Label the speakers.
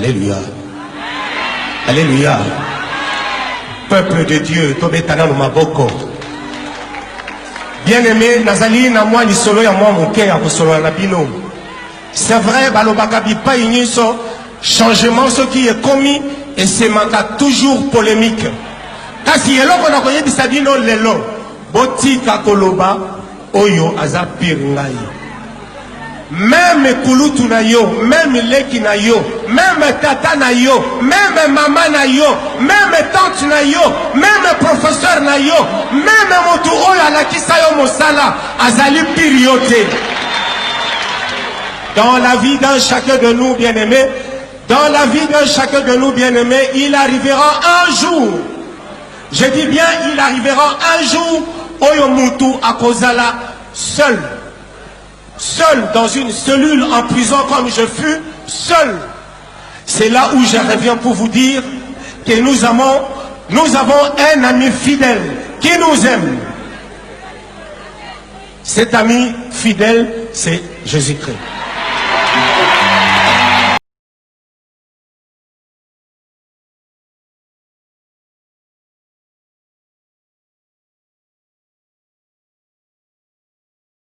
Speaker 1: Alléluia. Alléluia. Peuple de Dieu, Tobetana no Maboko. Bien-aimé, Nazali na moi ni solo ya moi mon cœur pour solo na bino. C'est vrai, balobaka bipa iniso changement ce qui est commis et c'est manka toujours polémique. Kasi eloko na koyebisa bino lelo botika koloba oyo aza pire ngai. Même kulutu na yo, même leki na yo, même tata na yo, même maman na yo, même tante na yo, même professeur na yo, même motu oyo alakisa yo mosala azali pire. Dans la vie d'un chacun de nous, bien-aimés, dans la vie d'un chacun de nous, bien-aimés, il arrivera un jour, je dis bien, il arrivera un jour, oyo mutu akozala seul. Seul dans une cellule en prison comme je fus, seul. C'est là où je reviens pour vous dire que nous avons un ami fidèle qui nous aime. Cet ami fidèle, c'est Jésus-Christ.